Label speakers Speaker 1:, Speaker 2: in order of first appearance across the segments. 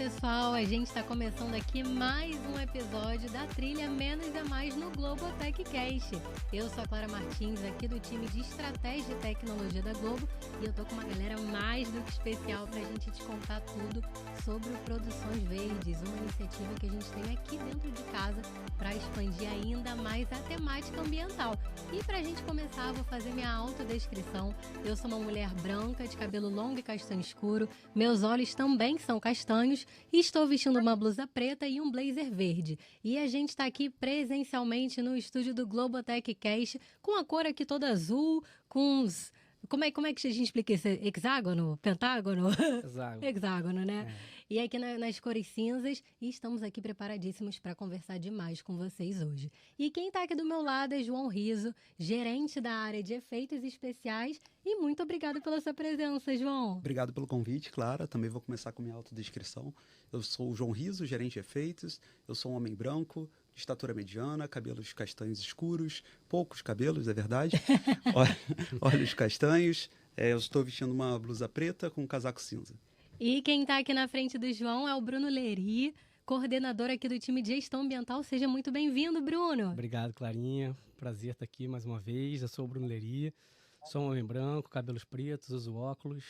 Speaker 1: pessoal, a gente está começando aqui mais um episódio da trilha Menos é Mais no Globotech Cast. Eu sou a Clara Martins, aqui do time de Estratégia e Tecnologia da Globo, e eu tô com uma galera mais do que especial para a gente te contar tudo sobre o Produções Verdes, uma iniciativa que a gente tem aqui dentro de casa para expandir ainda mais a temática ambiental. E para a gente começar, vou fazer minha autodescrição. Eu sou uma mulher branca, de cabelo longo e castanho escuro, meus olhos também são castanhos e estou vestindo uma blusa preta e um blazer verde. E a gente está aqui presencialmente no estúdio do Globotech Cast, com a cor aqui toda azul, com uns... Como é que a gente explica isso? Hexágono? Pentágono?
Speaker 2: Hexágono.
Speaker 1: Hexágono, né? E aqui nas cores cinzas, e estamos aqui preparadíssimos para conversar demais com vocês hoje. E quem está aqui do meu lado é João Riso, gerente da área de efeitos especiais, e muito obrigado pela sua presença, João.
Speaker 3: Obrigado pelo convite, Clara. Também vou começar com minha autodescrição. Eu sou o João Riso, gerente de efeitos. Eu sou um homem branco, de estatura mediana, cabelos castanhos escuros, poucos cabelos, é verdade. Olhos castanhos. Eu estou vestindo uma blusa preta com um casaco cinza.
Speaker 1: E quem está aqui na frente do João é o Bruno Leri, coordenador aqui do time de gestão ambiental. Seja muito bem-vindo, Bruno.
Speaker 2: Obrigado, Clarinha. Prazer estar aqui mais uma vez. Eu sou o Bruno Leri, sou um homem branco, cabelos pretos, uso óculos,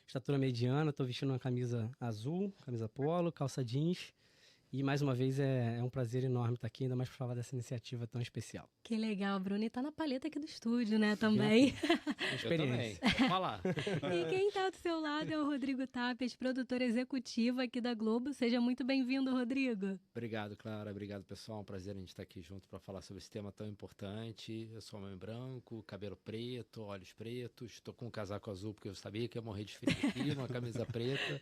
Speaker 2: estatura mediana, estou vestindo uma camisa azul, camisa polo, calça jeans. E, mais uma vez, é um prazer enorme estar aqui, ainda mais para falar dessa iniciativa tão especial.
Speaker 1: Que legal, Bruno. E tá na paleta aqui do estúdio, né, também.
Speaker 2: Experiência.
Speaker 4: Eu também. Vamos lá.
Speaker 1: E quem tá do seu lado é o Rodrigo Tapias, produtor executivo aqui da Globo. Seja muito bem-vindo, Rodrigo.
Speaker 4: Obrigado, Clara. Obrigado, pessoal. É um prazer a gente estar aqui junto para falar sobre esse tema tão importante. Eu sou homem branco, cabelo preto, olhos pretos. Estou com um casaco azul porque eu sabia que ia morrer de frio aqui, uma camisa preta.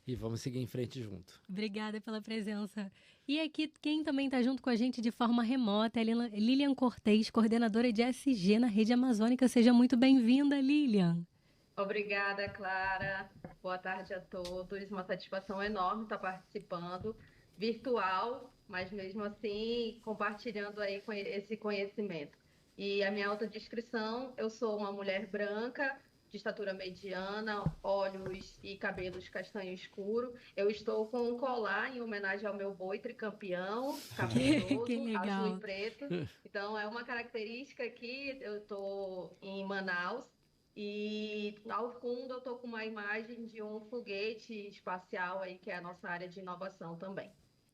Speaker 4: E vamos seguir em frente junto.
Speaker 1: Obrigada pela presença. E aqui, quem também está junto com a gente de forma remota é a Lilian Cortez, coordenadora de SG na Rede Amazônica. Seja muito bem-vinda, Lilian.
Speaker 5: Obrigada, Clara. Boa tarde a todos. Uma satisfação enorme estar participando, virtual, mas mesmo assim compartilhando aí esse conhecimento. E a minha autodescrição, eu sou uma mulher branca, de estatura mediana, olhos e cabelos castanho escuro. Eu estou com um colar em homenagem ao meu boi tricampeão, cabeloso, azul e preto. Então, é uma característica aqui. Eu estou em Manaus e, ao fundo, eu estou com uma imagem de um foguete espacial, aí, que é a nossa área de inovação também.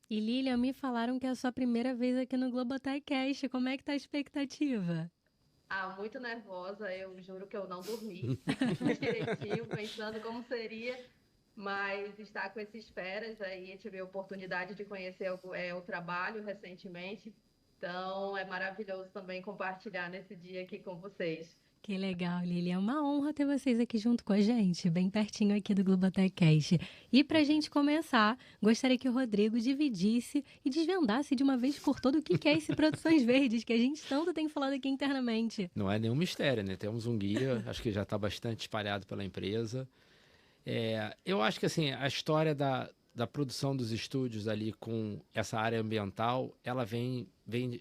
Speaker 1: E, Lilian, me falaram que é a sua primeira vez aqui no Globotech Cast. Como é que tá a expectativa?
Speaker 5: Muito nervosa, eu juro que eu não dormi direitinho, pensando como seria, mas estar com esses feras aí, tive a oportunidade de conhecer o trabalho recentemente, então é maravilhoso também compartilhar nesse dia aqui com vocês.
Speaker 1: Que legal, Lili. É uma honra ter vocês aqui junto com a gente, bem pertinho aqui do Globotech Cast. E para a gente começar, gostaria que o Rodrigo dividisse e desvendasse de uma vez por todas o que é esse Produções Verdes, que a gente tanto tem falado aqui internamente.
Speaker 4: Não é nenhum mistério, né? Temos um guia, acho que já está bastante espalhado pela empresa. Eu acho que assim, a história da produção dos estúdios ali com essa área ambiental, ela vem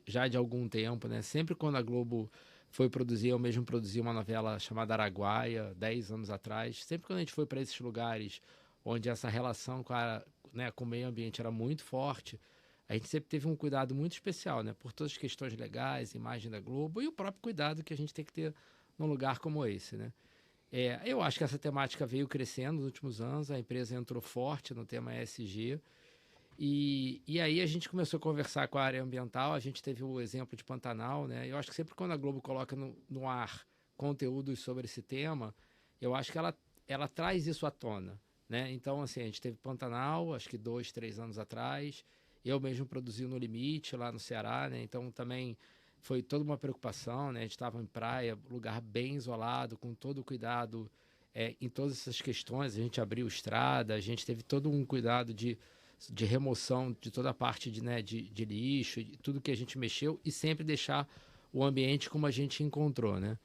Speaker 4: já de algum tempo, né? Sempre quando a Globo foi produzir, eu mesmo produzi uma novela chamada Araguaia, 10 anos atrás. Sempre quando a gente foi para esses lugares onde essa relação com o meio ambiente era muito forte, a gente sempre teve um cuidado muito especial, né? Por todas as questões legais, imagem da Globo e o próprio cuidado que a gente tem que ter num lugar como esse, né? Eu acho que essa temática veio crescendo nos últimos anos, a empresa entrou forte no tema ESG, e aí a gente começou a conversar com a área ambiental, a gente teve o exemplo de Pantanal, né? Eu acho que sempre quando a Globo coloca no ar conteúdos sobre esse tema, eu acho que ela traz isso à tona, né? Então, assim, a gente teve Pantanal, acho que 2, 3 anos atrás, eu mesmo produzi No Limite, lá no Ceará, né? Então, também foi toda uma preocupação, né? A gente estava em praia, lugar bem isolado, com todo o cuidado em todas essas questões, a gente abriu estrada, a gente teve todo um cuidado de remoção de toda a parte de lixo, de tudo que a gente mexeu e sempre deixar o ambiente como a gente encontrou, né?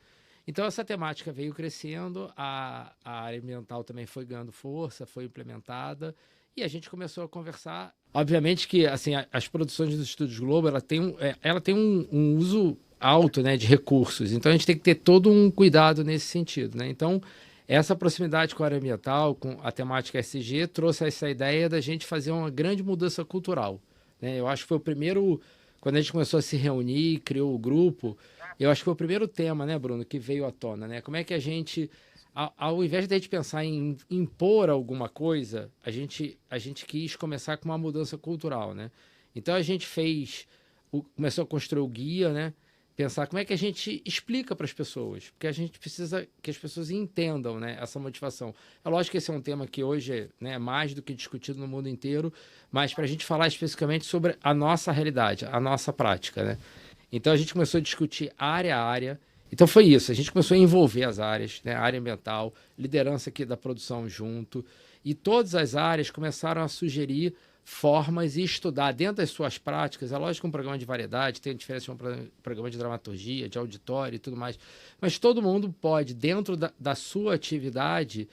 Speaker 4: Então, essa temática veio crescendo, a área ambiental também foi ganhando força, foi implementada e a gente começou a conversar. Obviamente que assim, as produções dos Estúdios Globo, ela tem um uso alto, né, de recursos, então a gente tem que ter todo um cuidado nesse sentido, né? Então, essa proximidade com a área ambiental, com a temática SG, trouxe essa ideia da gente fazer uma grande mudança cultural, né? Eu acho que foi o primeiro, quando a gente começou a se reunir, criou o grupo, eu acho que foi o primeiro tema, né, Bruno, que veio à tona, né? Como é que a gente, ao invés de a gente pensar em impor alguma coisa, a gente quis começar com uma mudança cultural, né? Então a gente começou a construir o guia, né? Pensar como é que a gente explica para as pessoas, porque a gente precisa que as pessoas entendam, né, essa motivação. É lógico que esse é um tema que hoje, né, é mais do que discutido no mundo inteiro, mas para a gente falar especificamente sobre a nossa realidade, a nossa prática, né? Então a gente começou a discutir área a área. Então foi isso, a gente começou a envolver as áreas, né, área ambiental, liderança aqui da produção junto, e todas as áreas começaram a sugerir formas e estudar dentro das suas práticas. É lógico que um programa de variedade tem a diferença de um programa de dramaturgia, de auditório e tudo mais, mas todo mundo pode, dentro da sua atividade,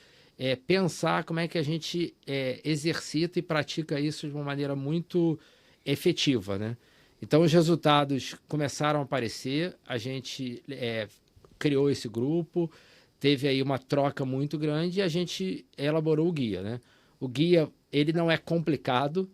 Speaker 4: pensar como é que a gente exercita e pratica isso de uma maneira muito efetiva, né? Então, os resultados começaram a aparecer, a gente criou esse grupo, teve aí uma troca muito grande e a gente elaborou o guia, né? O guia, ele não é complicado,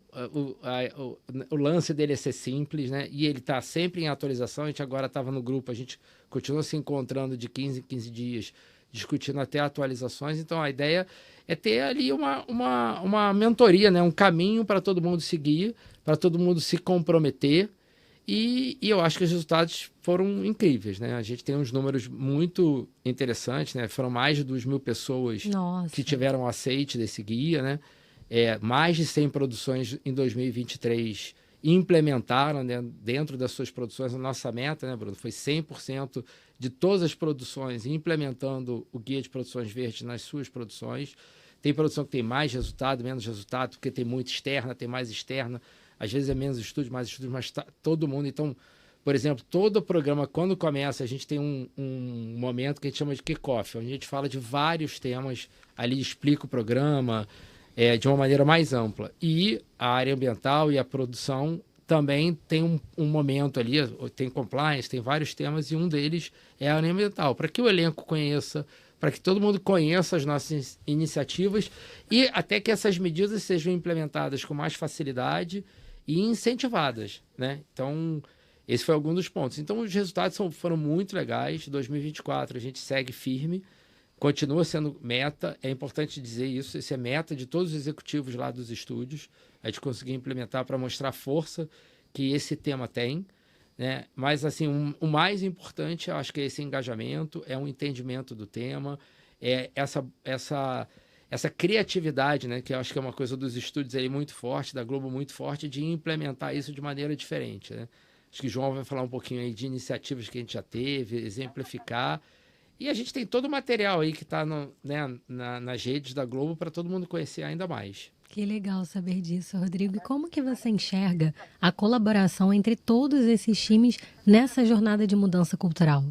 Speaker 4: o lance dele é ser simples, né? E ele está sempre em atualização. A gente agora estava no grupo, a gente continua se encontrando de 15 em 15 dias, discutindo até atualizações. Então, a ideia é ter ali uma mentoria, né? Um caminho para todo mundo seguir, para todo mundo se comprometer. E eu acho que os resultados foram incríveis, né? A gente tem uns números muito interessantes, né? Foram mais de 2.000 pessoas que tiveram aceite desse guia, né? Mais de 100 produções em 2023 implementaram, né, dentro das suas produções. A nossa meta, né, Bruno, foi 100% de todas as produções implementando o Guia de Produções Verdes nas suas produções. Tem produção que tem mais resultado, menos resultado, porque tem muito externa, tem mais externa. Às vezes é menos estúdio, mais estúdio, mas todo mundo. Então, por exemplo, todo o programa, quando começa, a gente tem um momento que a gente chama de kick-off, onde a gente fala de vários temas, ali explica o programa de uma maneira mais ampla. E a área ambiental e a produção também tem um momento ali, tem compliance, tem vários temas, e um deles é a área ambiental, para que o elenco conheça, para que todo mundo conheça as nossas iniciativas e até que essas medidas sejam implementadas com mais facilidade e incentivadas, né? Então, esse foi algum dos pontos. Então, os resultados foram muito legais. 2024 a gente segue firme, continua sendo meta, é importante dizer isso, esse é meta de todos os executivos lá dos estúdios, a gente conseguir implementar para mostrar a força que esse tema tem, né? Mas, assim, o mais importante, eu acho que é esse engajamento, é um entendimento do tema, essa criatividade, né, que eu acho que é uma coisa dos estúdios aí muito forte, da Globo muito forte, de implementar isso de maneira diferente, né? Acho que o João vai falar um pouquinho aí de iniciativas que a gente já teve, exemplificar. E a gente tem todo o material aí que está nas redes da Globo para todo mundo conhecer ainda mais.
Speaker 1: Que legal saber disso, Rodrigo. E como que você enxerga a colaboração entre todos esses times nessa jornada de mudança cultural?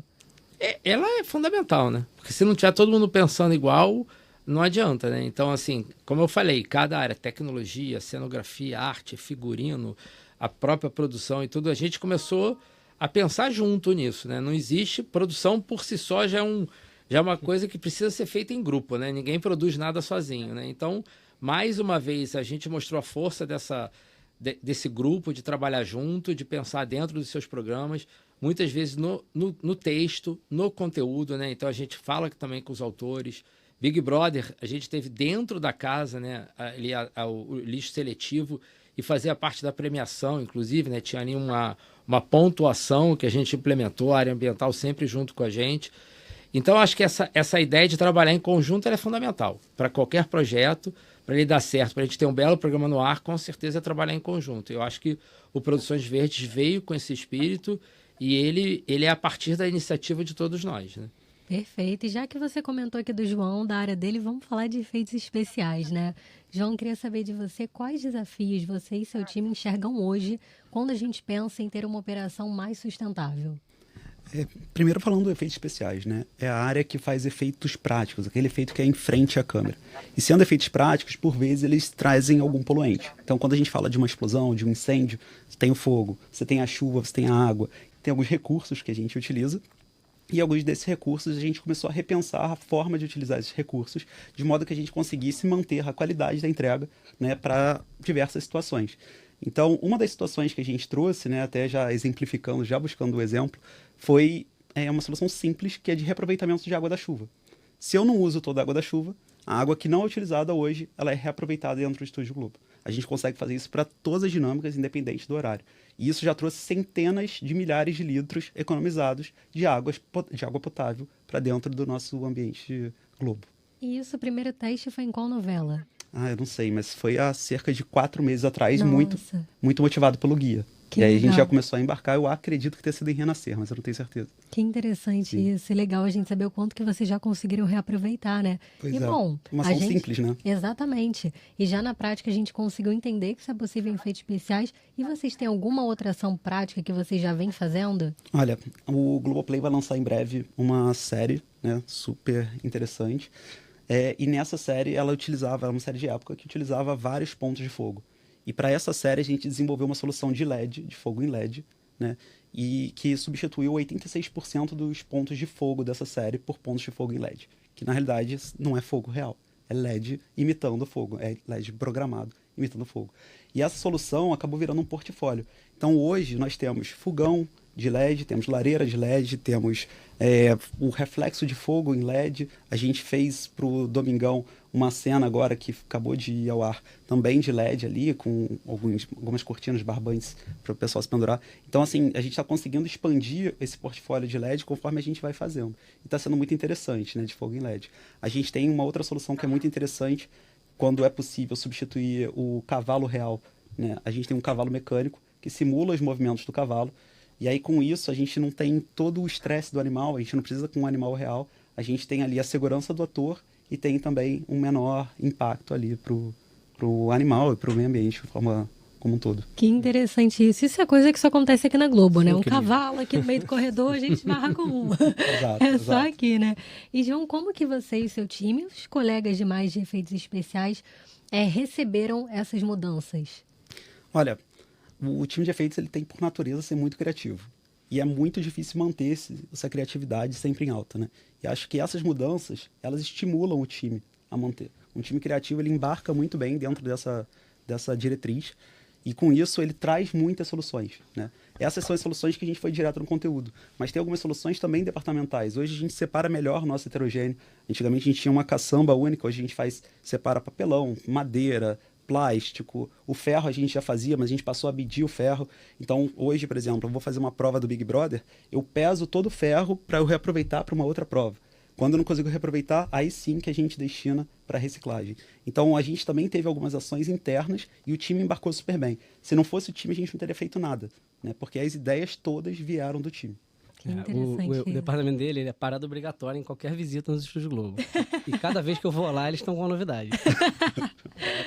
Speaker 4: Ela é fundamental, né? Porque se não tiver todo mundo pensando igual, não adianta, né? Então, assim, como eu falei, cada área, tecnologia, cenografia, arte, figurino, a própria produção e tudo, a gente começou a pensar junto nisso, né? Não existe produção por si só, já é uma coisa que precisa ser feita em grupo, né? Ninguém produz nada sozinho, né? Então, mais uma vez, a gente mostrou a força desse grupo de trabalhar junto, de pensar dentro dos seus programas, muitas vezes no texto, no conteúdo, né? Então, a gente fala também com os autores. Big Brother, a gente teve dentro da casa, né, ali o lixo seletivo e fazia parte da premiação, inclusive, né? Tinha ali uma pontuação que a gente implementou, a área ambiental sempre junto com a gente. Então, acho que essa ideia de trabalhar em conjunto ela é fundamental para qualquer projeto, para ele dar certo, para a gente ter um belo programa no ar, com certeza é trabalhar em conjunto. Eu acho que o Produções Verdes veio com esse espírito e ele é a partir da iniciativa de todos nós, né?
Speaker 1: Perfeito. E já que você comentou aqui do João, da área dele, vamos falar de efeitos especiais, né? João, queria saber de você quais desafios você e seu time enxergam hoje quando a gente pensa em ter uma operação mais sustentável.
Speaker 3: Primeiro falando de efeitos especiais, né? É a área que faz efeitos práticos, aquele efeito que é em frente à câmera. E sendo efeitos práticos, por vezes eles trazem algum poluente. Então, quando a gente fala de uma explosão, de um incêndio, você tem o fogo, você tem a chuva, você tem a água, tem alguns recursos que a gente utiliza E alguns desses recursos a gente começou a repensar a forma de utilizar esses recursos, de modo que a gente conseguisse manter a qualidade da entrega, né, para diversas situações. Então, uma das situações que a gente trouxe, né, até já exemplificando, já buscando o exemplo, foi uma solução simples, que é de reaproveitamento de água da chuva. Se eu não uso toda a água da chuva, a água que não é utilizada hoje, ela é reaproveitada dentro do Estúdio Globo. A gente consegue fazer isso para todas as dinâmicas, independente do horário. E isso já trouxe centenas de milhares de litros economizados de água potável para dentro do nosso ambiente Globo.
Speaker 1: E isso, o primeiro teste foi em qual novela?
Speaker 3: Eu não sei, mas foi há cerca de 4 meses atrás,
Speaker 1: Nossa.
Speaker 3: muito motivado pelo guia.
Speaker 1: Que
Speaker 3: e aí
Speaker 1: legal.
Speaker 3: a gente já começou a embarcar, eu acredito que tenha sido em Renascer, mas eu não tenho certeza.
Speaker 1: Que interessante
Speaker 3: Sim.
Speaker 1: isso. É legal a gente saber o quanto que vocês já conseguiram reaproveitar, né?
Speaker 3: Pois
Speaker 1: e
Speaker 3: é.
Speaker 1: bom,
Speaker 3: Uma
Speaker 1: a
Speaker 3: ação
Speaker 1: gente...
Speaker 3: simples, né?
Speaker 1: Exatamente. E já na prática a gente conseguiu entender que isso é possível em efeitos especiais. E vocês têm alguma outra ação prática que vocês já vêm fazendo?
Speaker 3: Olha, o Globoplay vai lançar em breve uma série, né, super interessante. E nessa série, era uma série de época que utilizava vários pontos de fogo. E para essa série, a gente desenvolveu uma solução de LED, de fogo em LED, né, e que substituiu 86% dos pontos de fogo dessa série por pontos de fogo em LED. Que na realidade não é fogo real, é LED imitando fogo, é LED programado imitando fogo. E essa solução acabou virando um portfólio. Então hoje nós temos fogão de LED, temos lareira de LED, temos o reflexo de fogo em LED. A gente fez para o Domingão uma cena agora que acabou de ir ao ar também de LED ali, com algumas cortinas barbantes para o pessoal se pendurar. Então, assim, a gente está conseguindo expandir esse portfólio de LED conforme a gente vai fazendo. E está sendo muito interessante, né, de fogo em LED. A gente tem uma outra solução que é muito interessante, quando é possível substituir o cavalo real, né? A gente tem um cavalo mecânico que simula os movimentos do cavalo. E aí, com isso, a gente não tem todo o estresse do animal, a gente não precisa com um animal real, a gente tem ali a segurança do ator e tem também um menor impacto ali pro animal e pro meio ambiente de forma como um todo.
Speaker 1: Que interessante isso. Isso é coisa que só acontece aqui na Globo, né? Um
Speaker 3: Incrível.
Speaker 1: cavalo aqui no meio do corredor, a gente barra com um.
Speaker 3: Exato,
Speaker 1: É só
Speaker 3: exato.
Speaker 1: aqui, né? E, João, como que você e seu time, os colegas demais de efeitos especiais, receberam essas mudanças?
Speaker 3: Olha, o time de efeitos ele tem por natureza ser muito criativo. E é muito difícil manter essa criatividade sempre em alta, né? E acho que essas mudanças, elas estimulam o time a manter. Um time criativo, ele embarca muito bem dentro dessa diretriz. E com isso, ele traz muitas soluções, né? Essas são as soluções que a gente foi direto no conteúdo. Mas tem algumas soluções também departamentais. Hoje a gente separa melhor o nosso heterogêneo. Antigamente a gente tinha uma caçamba única, hoje a gente separa papelão, madeira, plástico, o ferro a gente já fazia, mas a gente passou a medir o ferro. Então, hoje, por exemplo, eu vou fazer uma prova do Big Brother, eu peso todo o ferro para eu reaproveitar para uma outra prova. Quando eu não consigo reaproveitar, aí sim que a gente destina para reciclagem. Então, a gente também teve algumas ações internas e o time embarcou super bem. Se não fosse o time, a gente não teria feito nada, né? Porque as ideias todas vieram do time.
Speaker 1: Que interessante.
Speaker 2: O departamento dele ele é parada obrigatória em qualquer visita nos Estúdios Globo. E cada vez que eu vou lá, eles estão com uma novidade.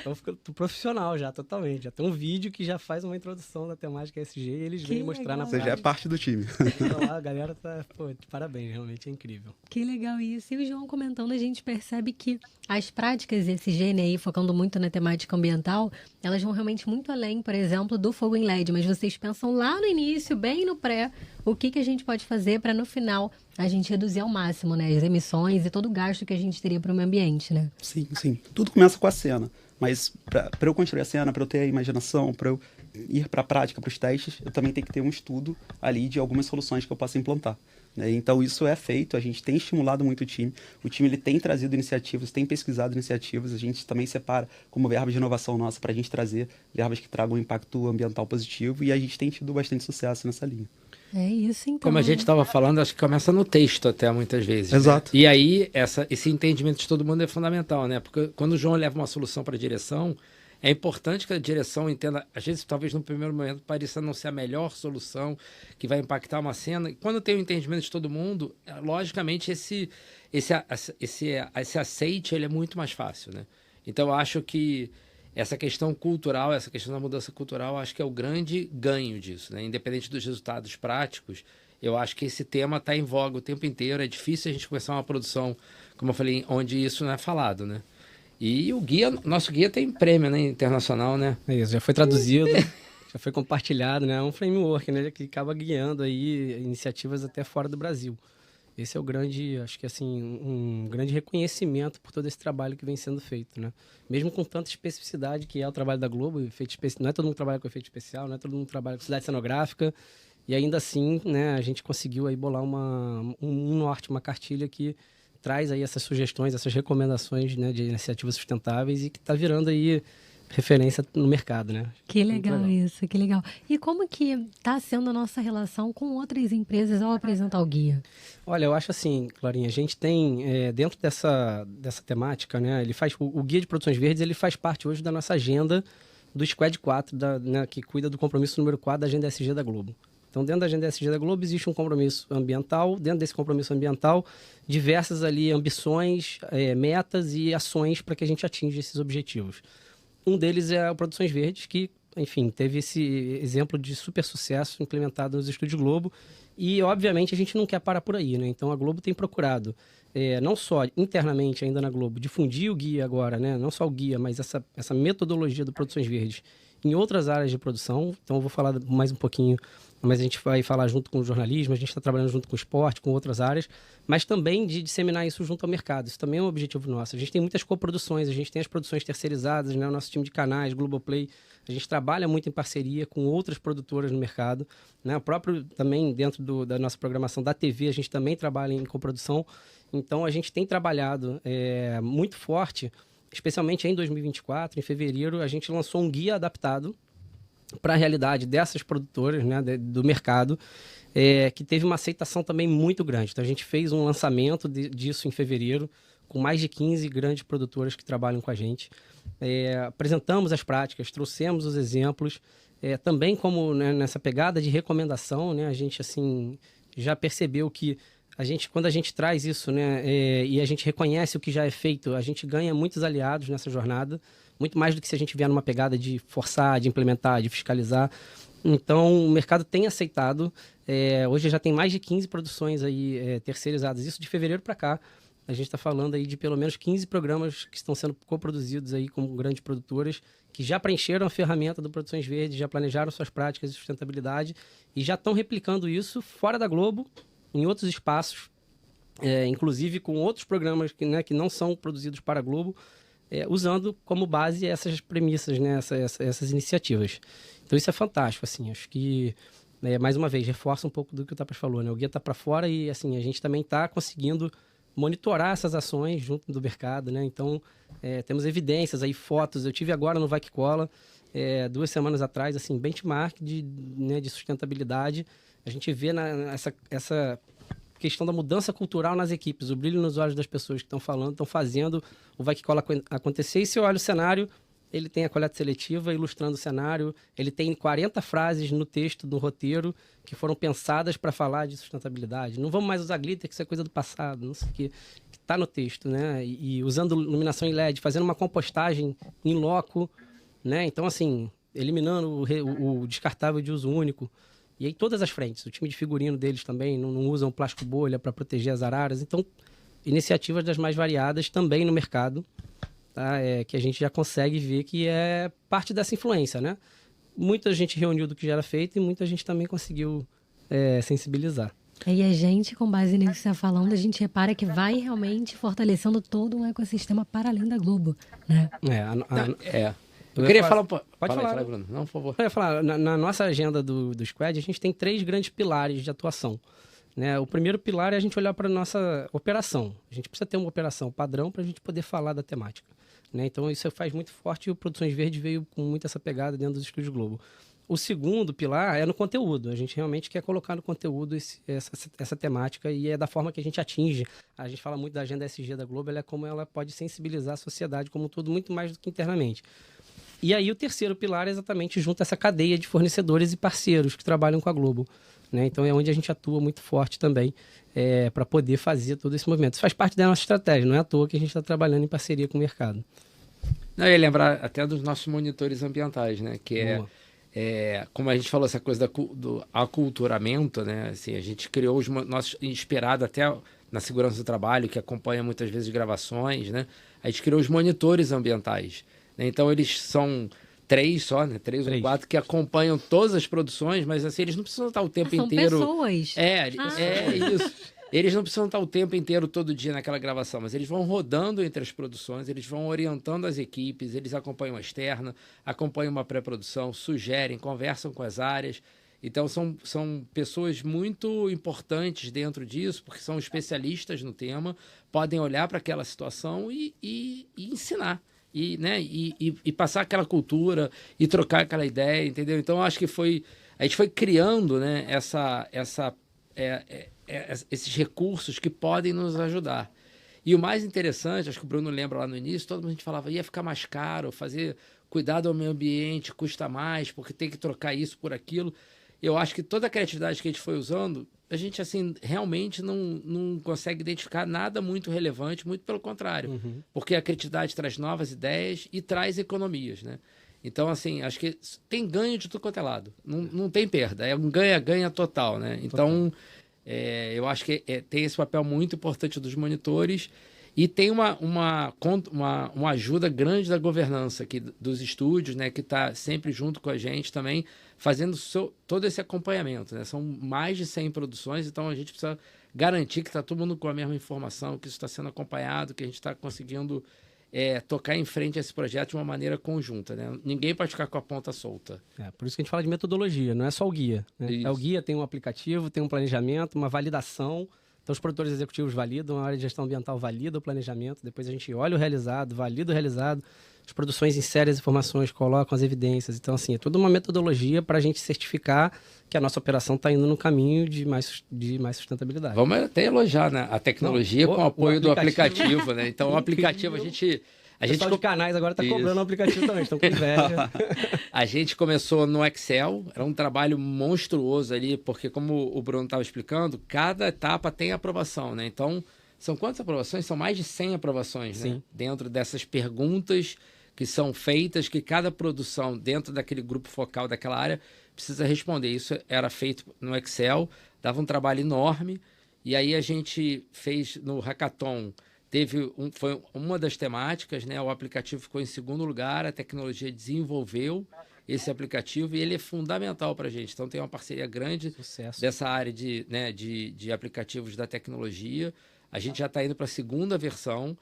Speaker 2: Então, eu tô profissional já, totalmente. Já tem um vídeo que já faz uma introdução da temática SG e eles
Speaker 1: Que
Speaker 2: vêm mostrar na
Speaker 1: legal.
Speaker 3: Você já é
Speaker 2: prática.
Speaker 3: parte do time.
Speaker 2: Então lá, a galera tá, de parabéns, realmente é incrível.
Speaker 1: Que legal isso. E o João comentando, a gente percebe que as práticas ESG, né, aí, focando muito na temática ambiental, elas vão realmente muito além, por exemplo, do fogo em LED. Mas vocês pensam lá no início, bem no pré, o que a gente pode fazer para no final a gente reduzir ao máximo, né, as emissões e todo o gasto que a gente teria para o meio ambiente, né?
Speaker 3: Sim, sim. Tudo começa com a cena. Mas para eu construir a cena, para eu ter a imaginação, para eu ir para a prática, para os testes, eu também tenho que ter um estudo ali de algumas soluções que eu possa implantar, né? Então isso é feito, a gente tem estimulado muito o time ele tem trazido iniciativas, tem pesquisado iniciativas, a gente também separa como verba de inovação nossa para a gente trazer verbas que tragam um impacto ambiental positivo e a gente tem tido bastante sucesso nessa linha.
Speaker 1: É isso, então.
Speaker 4: Como a gente estava falando, acho que começa no texto até muitas vezes.
Speaker 3: Exato.
Speaker 4: Né? E aí, esse entendimento de todo mundo é fundamental, né? Porque quando o João leva uma solução para a direção, é importante que a direção entenda, às vezes, talvez no primeiro momento, pareça não ser a melhor solução que vai impactar uma cena. E quando tem o entendimento de todo mundo, logicamente, esse aceite ele é muito mais fácil, né? Então, eu acho que essa questão cultural, essa questão da mudança cultural, acho que é o grande ganho disso, né? Independente dos resultados práticos, eu acho que esse tema está em voga o tempo inteiro. É difícil a gente começar uma produção, como eu falei, onde isso não é falado, né? E nosso guia tem prêmio, né, internacional, né?
Speaker 2: É isso, já foi traduzido, já foi compartilhado, né? É um framework, né, que acaba guiando aí iniciativas até fora do Brasil. Esse é o grande, acho que assim, um grande reconhecimento por todo esse trabalho que vem sendo feito, né? Mesmo com tanta especificidade que é o trabalho da Globo, não é todo mundo trabalha com efeito especial, não é todo mundo trabalha com cidade cenográfica, e ainda assim, né, a gente conseguiu aí bolar um norte, uma cartilha que traz aí essas sugestões, essas recomendações, né, de iniciativas sustentáveis e que está virando aí referência no mercado, né?
Speaker 1: Que legal isso, que legal. E como que está sendo a nossa relação com outras empresas ao apresentar o guia?
Speaker 2: Olha, eu acho assim, Clarinha, a gente tem, dentro dessa temática, né, o Guia de Produções Verdes, ele faz parte hoje da nossa agenda do Squad 4, né, que cuida do compromisso número 4 da Agenda ESG da Globo. Então, dentro da Agenda ESG da Globo, existe um compromisso ambiental. Dentro desse compromisso ambiental, diversas ali ambições, metas e ações para que a gente atinja esses objetivos. Um deles é o Produções Verdes, que, enfim, teve esse exemplo de super sucesso implementado nos Estúdios Globo. E, obviamente, a gente não quer parar por aí, né? Então, a Globo tem procurado, não só internamente ainda na Globo, difundir o guia agora, né? Não só o guia, mas essa metodologia do Produções Verdes em outras áreas de produção. Então, eu vou falar mais um pouquinho, mas a gente vai falar junto com o jornalismo, a gente está trabalhando junto com o esporte, com outras áreas, mas também de disseminar isso junto ao mercado. Isso também é um objetivo nosso. A gente tem muitas coproduções, a gente tem as produções terceirizadas, né? O nosso time de canais, Globoplay, a gente trabalha muito em parceria com outras produtoras no mercado, né? O próprio também, dentro da nossa programação da TV, a gente também trabalha em coprodução. Então, a gente tem trabalhado muito forte, especialmente em 2024, em fevereiro, a gente lançou um guia adaptado para a realidade dessas produtoras, né, do mercado, que teve uma aceitação também muito grande. Então, a gente fez um lançamento disso em fevereiro, com mais de 15 grandes produtoras que trabalham com a gente. Apresentamos as práticas, trouxemos os exemplos, também como, né, nessa pegada de recomendação, né, a gente assim, já percebeu que quando a gente traz isso, né, e a gente reconhece o que já é feito, a gente ganha muitos aliados nessa jornada, muito mais do que se a gente vier numa pegada de forçar, de implementar, de fiscalizar. Então, o mercado tem aceitado. Hoje já tem mais de 15 produções aí terceirizadas. Isso de fevereiro para cá. A gente está falando aí de pelo menos 15 programas que estão sendo coproduzidos aí com grandes produtoras que já preencheram a ferramenta do Produções Verdes, já planejaram suas práticas de sustentabilidade e já estão replicando isso fora da Globo, em outros espaços, inclusive com outros programas que não são produzidos para a Globo, usando como base essas premissas, né, essas iniciativas. Então isso é fantástico, assim, acho que, mais uma vez, reforça um pouco do que o Tapas falou, né? O guia está para fora e assim, a gente também está conseguindo monitorar essas ações junto do mercado, né? Então, temos evidências aí, fotos. Eu tive agora no Vai Que Cola, 2 semanas atrás, assim, benchmark de sustentabilidade. A gente vê essa questão da mudança cultural nas equipes, o brilho nos olhos das pessoas que estão falando, estão fazendo o Vai Que Cola acontecer. E se eu olho o cenário, ele tem a coleta seletiva ilustrando o cenário, ele tem 40 frases no texto do roteiro que foram pensadas para falar de sustentabilidade. Não vamos mais usar glitter, que isso é coisa do passado, não sei o que está no texto, né? E usando iluminação em LED, fazendo uma compostagem em loco, né? Então, assim, eliminando o descartável de uso único. E aí todas as frentes, o time de figurino deles também não usam plástico bolha para proteger as araras. Então, iniciativas das mais variadas também no mercado, tá? Que a gente já consegue ver que é parte dessa influência, né? Muita gente reuniu do que já era feito e muita gente também conseguiu sensibilizar.
Speaker 1: E a gente, com base nisso que você está falando, a gente repara que vai realmente fortalecendo todo um ecossistema para além da Globo, né?
Speaker 4: Eu queria falar... Pode
Speaker 2: falar,
Speaker 4: Bruno. Não, por favor.
Speaker 2: Eu ia falar, na nossa agenda do Squad, a gente tem 3 grandes pilares de atuação, né? O primeiro pilar é a gente olhar para a nossa operação. A gente precisa ter uma operação padrão para a gente poder falar da temática, né? Então, isso faz muito forte e o Produções Verdes veio com muito essa pegada dentro dos Estúdios Globo. O segundo pilar é no conteúdo. A gente realmente quer colocar no conteúdo essa temática e é da forma que a gente atinge. A gente fala muito da agenda ESG da Globo, ela é como ela pode sensibilizar a sociedade como um todo, muito mais do que internamente. E aí o terceiro pilar é exatamente junto a essa cadeia de fornecedores e parceiros que trabalham com a Globo, né? Então é onde a gente atua muito forte também para poder fazer todo esse movimento. Isso faz parte da nossa estratégia, não é à toa que a gente está trabalhando em parceria com o mercado.
Speaker 4: Não, eu ia lembrar até dos nossos monitores ambientais, né? Que como a gente falou, essa coisa do aculturamento, né? Assim, a gente criou os nossos, inspirado até na segurança do trabalho, que acompanha muitas vezes gravações, né? A gente criou os monitores ambientais. Então, eles são 3 só, né? 3 ou 4 que acompanham todas as produções, mas assim, eles não precisam estar o tempo inteiro...
Speaker 1: São pessoas.
Speaker 4: É isso. Eles não precisam estar o tempo inteiro, todo dia naquela gravação, mas eles vão rodando entre as produções, eles vão orientando as equipes, eles acompanham a externa, acompanham uma pré-produção, sugerem, conversam com as áreas. Então, são pessoas muito importantes dentro disso, porque são especialistas no tema, podem olhar para aquela situação e ensinar. E passar aquela cultura e trocar aquela ideia, entendeu? Então, acho que a gente foi criando, né, esses recursos que podem nos ajudar. E o mais interessante, acho que o Bruno lembra lá no início, todo mundo a gente falava, ia ficar mais caro, cuidar do meio ambiente custa mais, porque tem que trocar isso por aquilo. Eu acho que toda a criatividade que a gente foi usando, a gente assim realmente não consegue identificar nada muito relevante, muito pelo contrário. Porque a criatividade traz novas ideias e traz economias, né? Então, assim, acho que tem ganho de tudo quanto é lado. Não tem perda, é um ganha-ganha total, né? Então, eu acho que tem esse papel muito importante dos monitores e tem uma ajuda grande da governança aqui dos estúdios, né? Que está sempre junto com a gente também, fazendo todo esse acompanhamento, né? São mais de 100 produções, então a gente precisa garantir que está todo mundo com a mesma informação, que isso está sendo acompanhado, que a gente está conseguindo tocar em frente a esse projeto de uma maneira conjunta, né? Ninguém pode ficar com a ponta solta.
Speaker 2: Por isso que a gente fala de metodologia, não é só o guia, né? O guia, tem um aplicativo, tem um planejamento, uma validação. Então, os produtores executivos validam, a área de gestão ambiental valida o planejamento, depois a gente olha o realizado, valida o realizado, as produções inserem as informações, colocam as evidências. Então, assim, é toda uma metodologia para a gente certificar que a nossa operação está indo no caminho de mais sustentabilidade.
Speaker 4: Vamos até elogiar, né, a tecnologia com o apoio do aplicativo, né? Então, o aplicativo, a gente
Speaker 2: de canais agora está cobrando o aplicativo também, estão com inveja.
Speaker 4: A gente começou no Excel, era um trabalho monstruoso ali, porque como o Bruno estava explicando, cada etapa tem aprovação, né? Então, são quantas aprovações? São mais de 100 aprovações, né?
Speaker 2: Sim.
Speaker 4: Dentro dessas perguntas que são feitas, que cada produção dentro daquele grupo focal daquela área precisa responder. Isso era feito no Excel, dava um trabalho enorme, e aí a gente fez no Hackathon, foi uma das temáticas, né? O aplicativo ficou em segundo lugar, a tecnologia desenvolveu esse aplicativo e ele é fundamental para a gente. Então tem uma parceria grande dessa área de aplicativos da tecnologia. A gente já está indo para a segunda versão.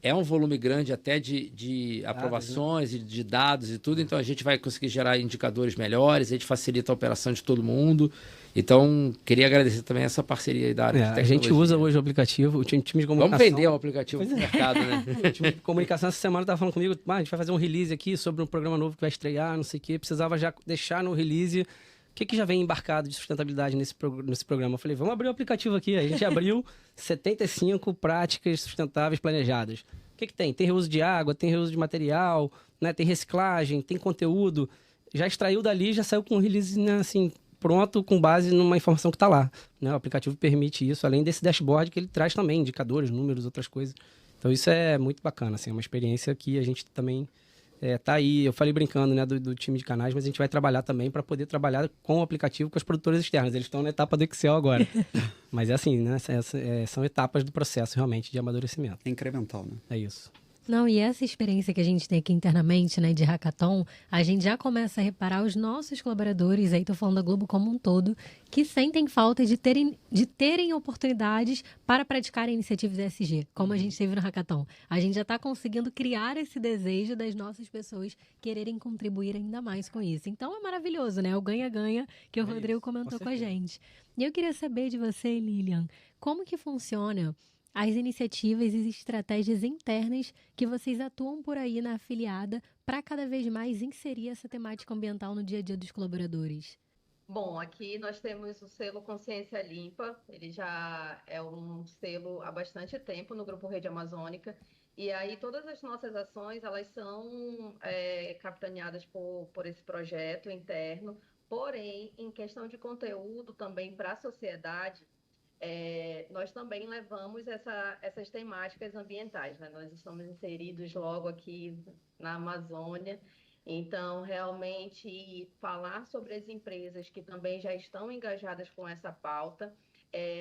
Speaker 4: É um volume grande até de aprovações, né? E de dados e tudo, então a gente vai conseguir gerar indicadores melhores, a gente facilita a operação de todo mundo. Então, queria agradecer também essa parceria aí da área de tecnologia.
Speaker 2: A gente usa hoje o aplicativo, o time de comunicação...
Speaker 4: Vamos vender o aplicativo no mercado, né?
Speaker 2: O time de comunicação essa semana estava falando comigo, a gente vai fazer um release aqui sobre um programa novo que vai estrear, não sei o quê, precisava já deixar no release... O que já vem embarcado de sustentabilidade nesse programa? Eu falei, vamos abrir o aplicativo aqui. A gente abriu 75 práticas sustentáveis planejadas. O que tem? Tem reuso de água, tem reuso de material, né? Tem reciclagem, tem conteúdo. Já extraiu dali, já saiu com o release, né, assim, pronto, com base numa informação que está lá, né? O aplicativo permite isso, além desse dashboard que ele traz também, indicadores, números, outras coisas. Então isso é muito bacana, assim, é uma experiência que a gente também... tá aí, eu falei brincando, né, do time de canais, mas a gente vai trabalhar também para poder trabalhar com o aplicativo com as produtoras externas. Eles estão na etapa do Excel agora. Mas é assim, né? São etapas do processo realmente de amadurecimento.
Speaker 3: É incremental, né?
Speaker 2: É isso.
Speaker 1: Não, e essa experiência que a gente tem aqui internamente, né, de hackathon, a gente já começa a reparar os nossos colaboradores, aí tô falando da Globo como um todo, que sentem falta de terem oportunidades para praticarem iniciativas ESG, como a gente teve no hackathon. A gente já está conseguindo criar esse desejo das nossas pessoas quererem contribuir ainda mais com isso. Então é maravilhoso, né? O ganha-ganha que o Rodrigo comentou com a gente. E eu queria saber de você, Lilian, como que funciona as iniciativas e estratégias internas que vocês atuam por aí na afiliada para cada vez mais inserir essa temática ambiental no dia a dia dos colaboradores?
Speaker 5: Bom, aqui nós temos o selo Consciência Limpa, ele já é um selo há bastante tempo no Grupo Rede Amazônica, e aí todas as nossas ações, elas são capitaneadas por esse projeto interno, porém, em questão de conteúdo também para a sociedade, nós também levamos essas temáticas ambientais, né? Nós estamos inseridos logo aqui na Amazônia, então realmente falar sobre as empresas que também já estão engajadas com essa pauta.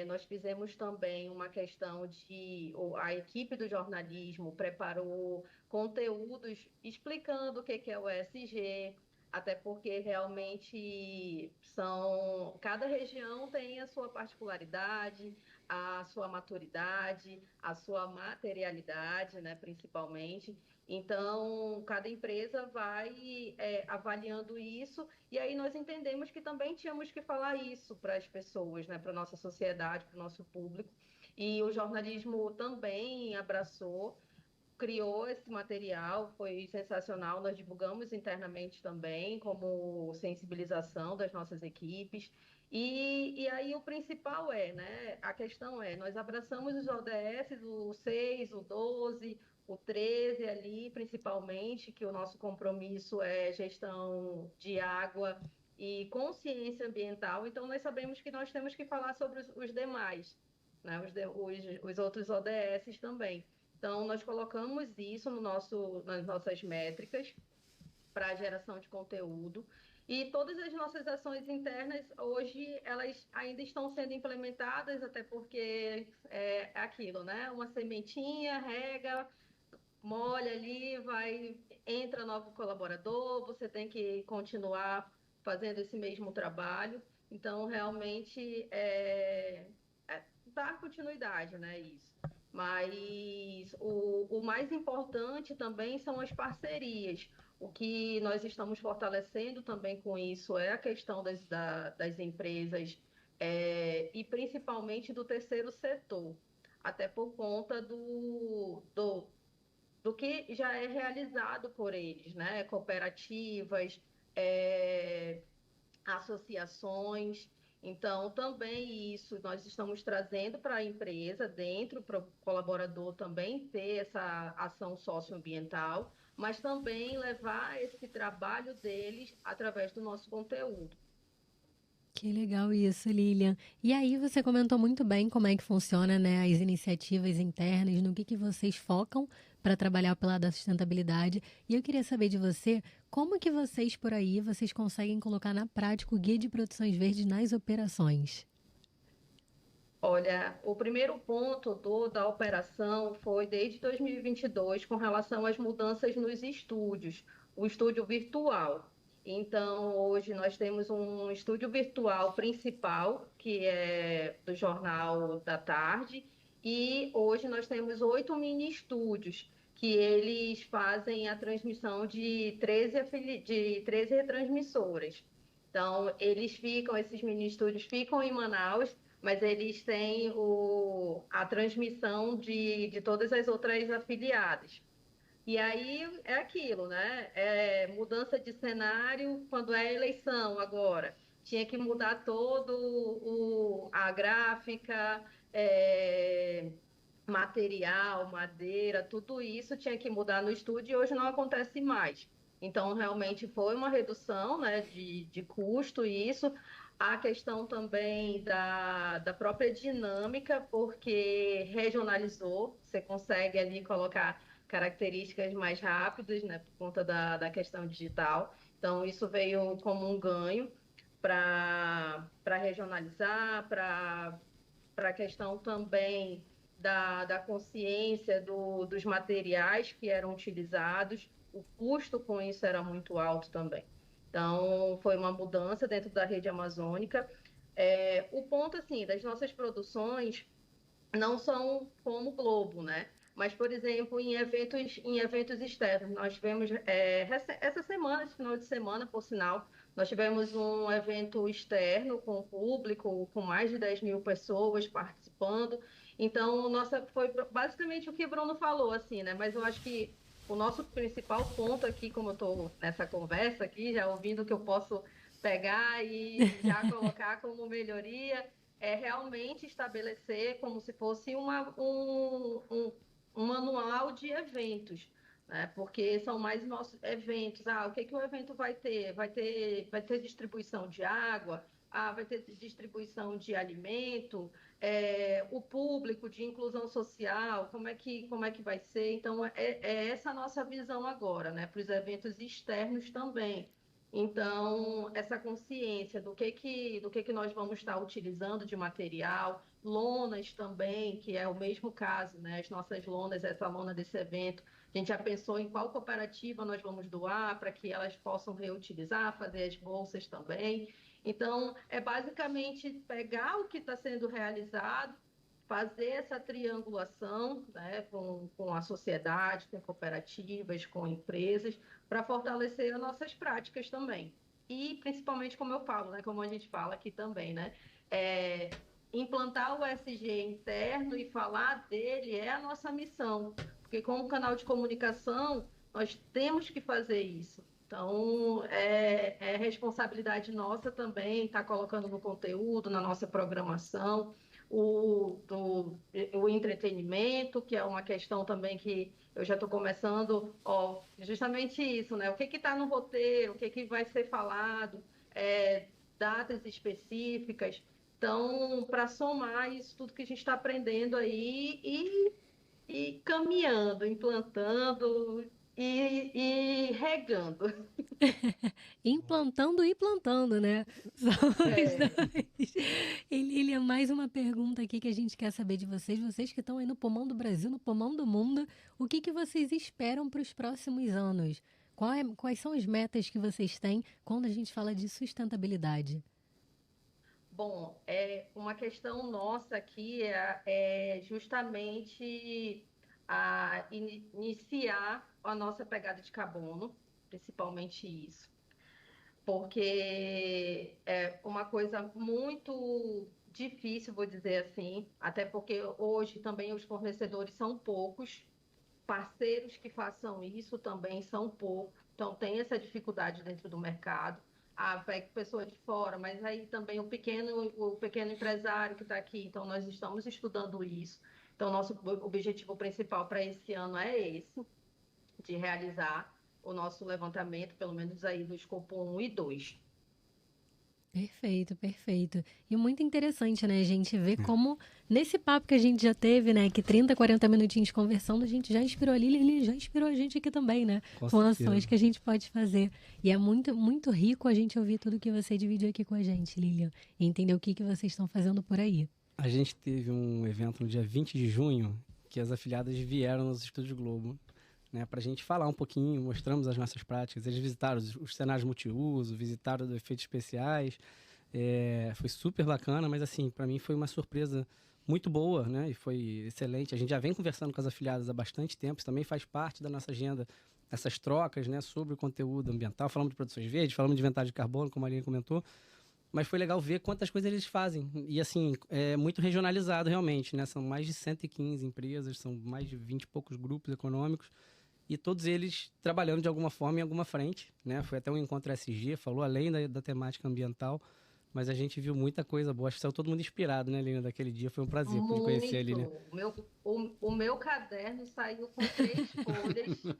Speaker 5: Nós fizemos também uma questão a equipe do jornalismo preparou conteúdos explicando o que é o ESG, até porque realmente cada região tem a sua particularidade, a sua maturidade, a sua materialidade, né, principalmente. Então, cada empresa vai avaliando isso, e aí nós entendemos que também tínhamos que falar isso para as pessoas, né, para a nossa sociedade, para o nosso público, e o jornalismo também abraçou, criou esse material, foi sensacional. Nós divulgamos internamente também, como sensibilização das nossas equipes. E aí o principal né? A questão nós abraçamos os ODS, o 6, o 12, o 13 ali, principalmente, que o nosso compromisso é gestão de água e consciência ambiental. Então, nós sabemos que nós temos que falar sobre os demais, né? Os outros ODS também. Então, nós colocamos isso nas nossas métricas para a geração de conteúdo. E todas as nossas ações internas, hoje, elas ainda estão sendo implementadas, até porque é aquilo, né? Uma sementinha, rega, molha ali, entra novo colaborador, você tem que continuar fazendo esse mesmo trabalho. Então, realmente, dar continuidade, né, isso. Mas o mais importante também são as parcerias. O que nós estamos fortalecendo também com isso é a questão das empresas e principalmente do terceiro setor, até por conta do que já é realizado por eles, né? Cooperativas, associações. Então, também isso nós estamos trazendo para a empresa, dentro, para o colaborador também ter essa ação socioambiental, mas também levar esse trabalho deles através do nosso conteúdo.
Speaker 1: Que legal isso, Lilian. E aí você comentou muito bem como é que funciona, né, as iniciativas internas, no que vocês focam para trabalhar pelo lado da sustentabilidade. E eu queria saber de você, como que vocês por aí, vocês conseguem colocar na prática o Guia de Produções Verdes nas operações?
Speaker 5: Olha, o primeiro ponto da operação foi desde 2022 com relação às mudanças nos estúdios, o estúdio virtual. Então, hoje nós temos um estúdio virtual principal, que é do Jornal da Tarde, e hoje nós temos 8 mini estúdios, que eles fazem a transmissão de 13 retransmissoras. Então, esses mini estúdios ficam em Manaus, mas eles têm a transmissão de todas as outras afiliadas. E aí é aquilo, né? Mudança de cenário quando é eleição agora. Tinha que mudar a gráfica, material, madeira, tudo isso tinha que mudar no estúdio e hoje não acontece mais. Então, realmente foi uma redução, né, de custo isso. A questão também da própria dinâmica, porque regionalizou, você consegue ali colocar características mais rápidas, né, por conta da questão digital. Então, isso veio como um ganho para regionalizar, para a questão também da consciência dos materiais que eram utilizados. O custo com isso era muito alto também. Então, foi uma mudança dentro da rede amazônica. O ponto, assim, das nossas produções não são como o Globo, né? Mas, por exemplo, em eventos externos, nós tivemos, essa semana, esse final de semana, por sinal, nós tivemos um evento externo com o público, com mais de 10 mil pessoas participando. Então, foi basicamente o que o Bruno falou, assim, né? Mas eu acho que o nosso principal ponto aqui, como eu estou nessa conversa aqui, já ouvindo o que eu posso pegar e já colocar como melhoria, é realmente estabelecer como se fosse um manual de eventos, né? Porque são mais nossos eventos. O que o evento vai ter? Vai ter distribuição de água, vai ter distribuição de alimento, o público de inclusão social, como é que vai ser? Então, é essa a nossa visão agora, né? Para os eventos externos também. Então, essa consciência do que nós vamos estar utilizando de material, lonas também, que é o mesmo caso, né? As nossas lonas, essa lona desse evento, a gente já pensou em qual cooperativa nós vamos doar para que elas possam reutilizar, fazer as bolsas também. Então, é basicamente pegar o que está sendo realizado, fazer essa triangulação, né, com a sociedade, com cooperativas, com empresas, para fortalecer as nossas práticas também. E principalmente, como eu falo, né, como a gente fala aqui também, né, é, implantar o SG interno e falar dele é a nossa missão, porque como canal de comunicação, nós temos que fazer isso. Então, é responsabilidade nossa também estar colocando no conteúdo, na nossa programação, o entretenimento, que é uma questão também que eu já estou começando, ó, justamente isso, né? O que está no roteiro, o que vai ser falado, datas específicas. Então, para somar isso tudo que a gente está aprendendo aí e caminhando, implantando e regando.
Speaker 1: Implantando e plantando, né? São os
Speaker 5: É.
Speaker 1: dois. E Lilian, mais uma pergunta aqui que a gente quer saber de vocês que estão aí no pulmão do Brasil, no pulmão do mundo, o que que vocês esperam para os próximos anos? Quais são as metas que vocês têm quando a gente fala de sustentabilidade?
Speaker 5: Bom, uma questão nossa aqui é justamente iniciar a nossa pegada de carbono, principalmente isso, porque é uma coisa muito difícil, vou dizer assim, até porque hoje também os fornecedores são poucos, parceiros que façam isso também são poucos, então tem essa dificuldade dentro do mercado. Vai pessoa de fora, mas aí também o pequeno empresário que está aqui, então nós estamos estudando isso. Então, nosso objetivo principal para esse ano é esse, de realizar o nosso levantamento, pelo menos aí do escopo 1 e 2.
Speaker 1: Perfeito, perfeito. E muito interessante, né, a gente ver como, nesse papo que a gente já teve, né, que 30, 40 minutinhos conversando, a gente já inspirou a Lilian, já inspirou a gente aqui também, né,
Speaker 2: Com
Speaker 1: com
Speaker 2: certeza.
Speaker 1: ações que a gente pode fazer. E é muito, muito rico a gente ouvir tudo que você dividiu aqui com a gente, Lilian, e entender o que que vocês estão fazendo por aí.
Speaker 2: A gente teve um evento no dia 20 de junho, que as afiliadas vieram nos Estúdios Globo, né, para a gente falar um pouquinho, mostramos as nossas práticas. Eles visitaram os cenários multiuso, visitaram os efeitos especiais. Foi super bacana, mas assim, para mim foi uma surpresa muito boa, né? E foi excelente. A gente já vem conversando com as afiliadas há bastante tempo, isso também faz parte da nossa agenda, essas trocas, né, sobre o conteúdo ambiental. Falamos de produções verdes, falamos de inventário de carbono, como a Aline comentou. Mas foi legal ver quantas coisas eles fazem. E, assim, é muito regionalizado, realmente, né? São mais de 115 empresas, são mais de 20 e poucos grupos econômicos. E todos eles trabalhando de alguma forma em alguma frente, né? Foi até um encontro SG, falou além da temática ambiental. Mas a gente viu muita coisa boa. Acho que saiu todo mundo inspirado, né, Lina, daquele dia. Foi um prazer poder conhecer a Lina.
Speaker 5: O meu caderno saiu com 3 folhas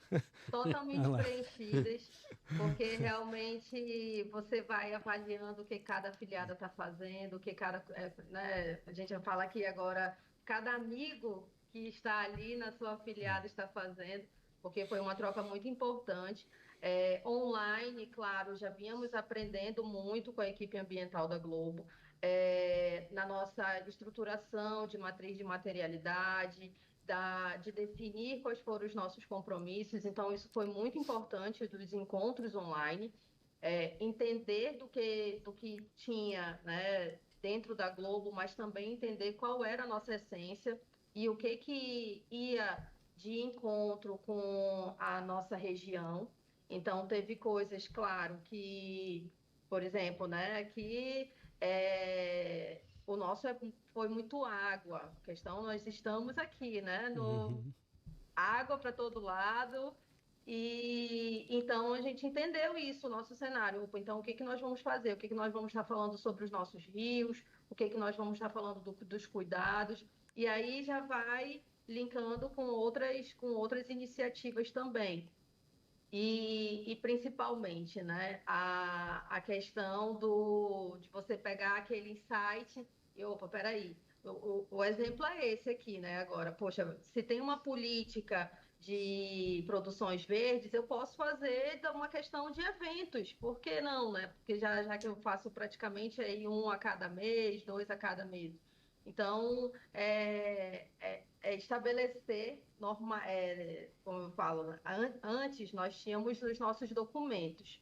Speaker 5: totalmente preenchidas, porque realmente você vai avaliando o que cada afiliada está fazendo, o que cada, né, a gente vai falar aqui agora, cada amigo que está ali na sua afiliada está fazendo, porque foi uma troca muito importante. Online, claro, já vínhamos aprendendo muito com a equipe ambiental da Globo, na nossa estruturação de matriz de materialidade, de definir quais foram os nossos compromissos. Então, isso foi muito importante dos encontros online, entender do que tinha, né, dentro da Globo, mas também entender qual era a nossa essência e o que ia de encontro com a nossa região. Então, teve coisas, claro, que, por exemplo, né, que o nosso foi muito água. A questão, nós estamos aqui, né, no água para todo lado. E então a gente entendeu isso, o nosso cenário. Opa, então, o que que nós vamos fazer? O que que nós vamos estar falando sobre os nossos rios? O que que nós vamos estar falando dos cuidados? E aí já vai linkando com outras iniciativas também. E principalmente, né, a questão de você pegar aquele insight e, opa, peraí, o exemplo é esse aqui, né, agora, poxa, se tem uma política de produções verdes, eu posso fazer uma questão de eventos. Por que não, né? Porque já que eu faço praticamente aí 1 a cada mês, 2 a cada mês. Então, estabelecer como eu falo, né? Antes nós tínhamos os nossos documentos,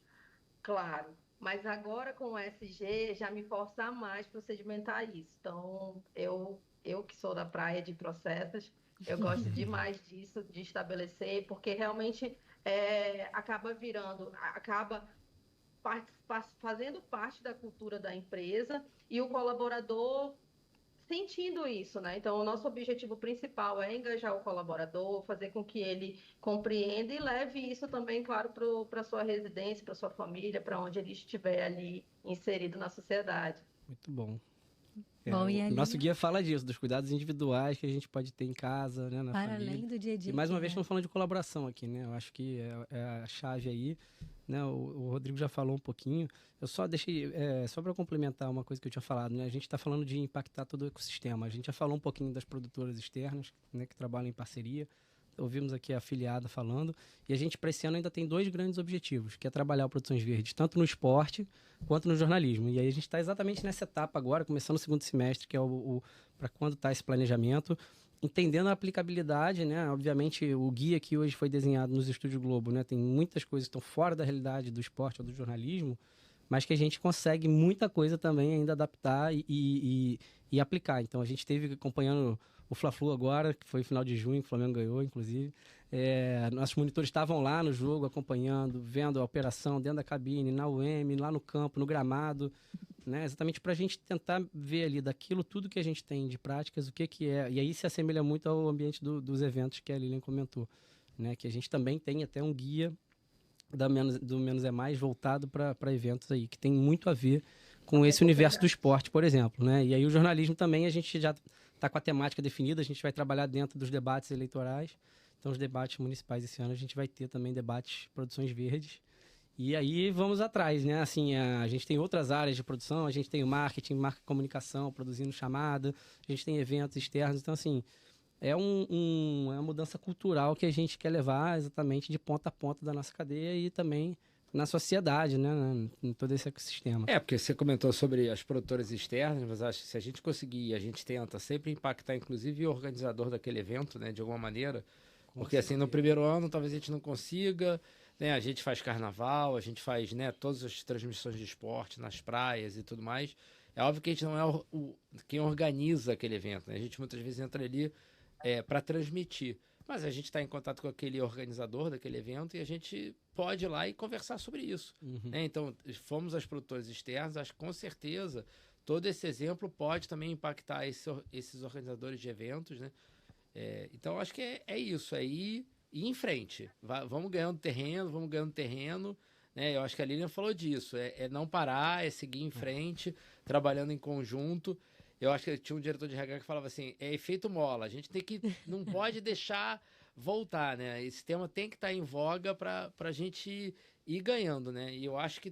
Speaker 5: claro, mas agora com o SG já me força a mais procedimentar isso. Então, eu que sou da praia de processos, eu gosto demais disso, de estabelecer, porque realmente acaba fazendo parte da cultura da empresa e o colaborador sentindo isso, né? Então, o nosso objetivo principal é engajar o colaborador, fazer com que ele compreenda e leve isso também, claro, para sua residência, para sua família, para onde ele estiver ali inserido na sociedade.
Speaker 2: Muito bom.
Speaker 1: Bom, e
Speaker 2: o
Speaker 1: ali,
Speaker 2: nosso guia fala disso, dos cuidados individuais que a gente pode ter em casa, né, na
Speaker 1: para
Speaker 2: família.
Speaker 1: além do dia a dia.
Speaker 2: E mais uma vez
Speaker 1: né?
Speaker 2: estamos falando de colaboração aqui, né? Eu acho que é a chave aí, né? O Rodrigo já falou um pouquinho. Eu só deixei, só para complementar uma coisa que eu tinha falado, né? A gente está falando de impactar todo o ecossistema. A gente já falou um pouquinho das produtoras externas, né, que trabalham em parceria. Ouvimos aqui a afiliada falando. E a gente, para esse ano, ainda tem 2 grandes objetivos, que é trabalhar produções verdes, tanto no esporte quanto no jornalismo. E aí a gente está exatamente nessa etapa agora, começando o segundo semestre, que é para quando está esse planejamento, entendendo a aplicabilidade, né? Obviamente, o guia que hoje foi desenhado nos Estúdios Globo, né? Tem muitas coisas que estão fora da realidade do esporte ou do jornalismo, mas que a gente consegue muita coisa também ainda adaptar e aplicar. Então, a gente esteve acompanhando o Fla-Flu agora, que foi final de junho, que o Flamengo ganhou, inclusive. Nossos monitores estavam lá no jogo, acompanhando, vendo a operação dentro da cabine, na UEM, lá no campo, no gramado, né? Exatamente para a gente tentar ver ali daquilo tudo que a gente tem de práticas, o que é. E aí se assemelha muito ao ambiente dos eventos que a Lilian comentou, né? Que a gente também tem até um guia do Menos é Mais voltado para eventos aí, que tem muito a ver com esse universo do esporte, por exemplo, né? E aí o jornalismo também, a gente já está com a temática definida, a gente vai trabalhar dentro dos debates eleitorais. Então, os debates municipais esse ano, a gente vai ter também debates produções verdes. E aí vamos atrás, né? Assim, a gente tem outras áreas de produção, a gente tem o marketing, marca comunicação, produzindo chamada, a gente tem eventos externos. Então, assim, é uma mudança cultural que a gente quer levar exatamente de ponta a ponta da nossa cadeia e também na sociedade, né? Em todo esse ecossistema.
Speaker 4: Porque você comentou sobre as produtoras externas, mas acho que se a gente conseguir, a gente tenta sempre impactar, inclusive, o organizador daquele evento, né? De alguma maneira. Porque, assim, no primeiro ano, talvez a gente não consiga, né? A gente faz carnaval, a gente faz, né, todas as transmissões de esporte nas praias e tudo mais. É óbvio que a gente não é quem organiza aquele evento, né? A gente muitas vezes entra ali para transmitir. Mas a gente está em contato com aquele organizador daquele evento e a gente pode ir lá e conversar sobre isso. Né? Então, fomos as produtoras externas, acho que com certeza todo esse exemplo pode também impactar esses organizadores de eventos, né? Então, acho que é isso, é ir em frente. Vamos ganhando terreno, né? Eu acho que a Lilian falou disso, é não parar, é seguir em frente, trabalhando em conjunto. Eu acho que tinha um diretor de RH que falava assim, é efeito mola, a gente não pode deixar voltar, né? Esse tema tem que estar em voga para a gente ir ganhando, né? E eu acho que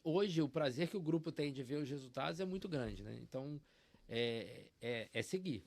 Speaker 4: hoje o prazer que o grupo tem de ver os resultados é muito grande, né? Então, é seguir.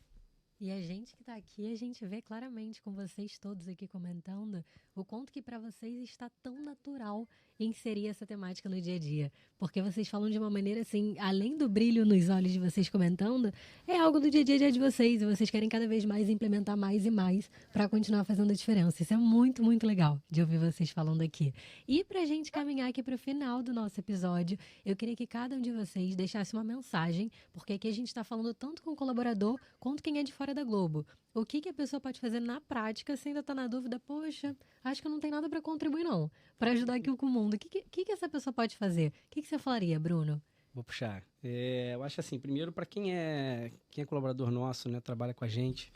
Speaker 1: E a gente que está aqui, a gente vê claramente com vocês todos aqui comentando o quanto que para vocês está tão natural inserir essa temática no dia a dia. Porque vocês falam de uma maneira assim, além do brilho nos olhos de vocês comentando, é algo do dia a dia de vocês e vocês querem cada vez mais implementar mais e mais para continuar fazendo a diferença. Isso é muito, muito legal de ouvir vocês falando aqui. E para a gente caminhar aqui para o final do nosso episódio, eu queria que cada um de vocês deixasse uma mensagem, porque aqui a gente está falando tanto com o colaborador quanto quem é de fora da Globo. O que a pessoa pode fazer na prática se ainda está na dúvida? Poxa, acho que eu não tenho nada para contribuir não, para ajudar aqui o mundo. O que essa pessoa pode fazer? O que você falaria, Bruno?
Speaker 2: Vou puxar. Eu acho assim, primeiro para quem é colaborador nosso, né, trabalha com a gente,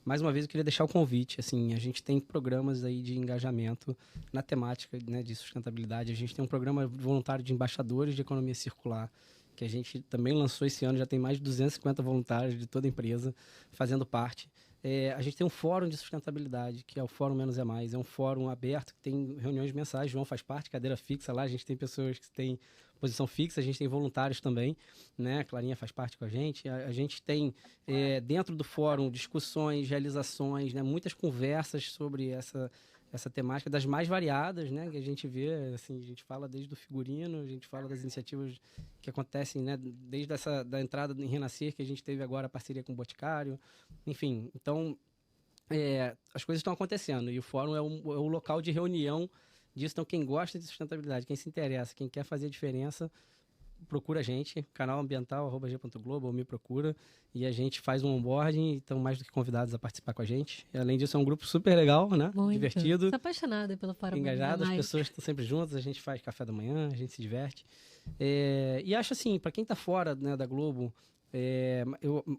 Speaker 2: mais uma vez eu queria deixar o convite, assim, a gente tem programas aí de engajamento na temática, né, de sustentabilidade. A gente tem um programa voluntário de embaixadores de economia circular, que a gente também lançou esse ano, já tem mais de 250 voluntários de toda a empresa fazendo parte. A gente tem um fórum de sustentabilidade, que é o Fórum Menos é Mais. É um fórum aberto que tem reuniões mensais. João faz parte, cadeira fixa lá. A gente tem pessoas que têm posição fixa, a gente tem voluntários também, né? A Clarinha faz parte com a gente. A gente tem, dentro do fórum, discussões, realizações, né? Muitas conversas sobre essa temática das mais variadas, né? Que a gente vê, assim, a gente fala desde o figurino, a gente fala das iniciativas que acontecem, né? Desde da entrada em Renascer, que a gente teve agora a parceria com o Boticário, enfim. Então, as coisas estão acontecendo e o fórum é o local de reunião disso. Então, quem gosta de sustentabilidade, quem se interessa, quem quer fazer a diferença, procura a gente, canal ambiental@g.globo, ou me procura, e a gente faz um onboarding e estão mais do que convidados a participar com a gente. E, além disso, é um grupo super legal, né?
Speaker 1: Muito.
Speaker 2: Divertido.
Speaker 1: Sou apaixonada pelo Fórum
Speaker 2: Engajado, as
Speaker 1: Mais.
Speaker 2: pessoas estão sempre juntas, a gente faz café da manhã, a gente se diverte. E acho assim, para quem está fora, né, da Globo,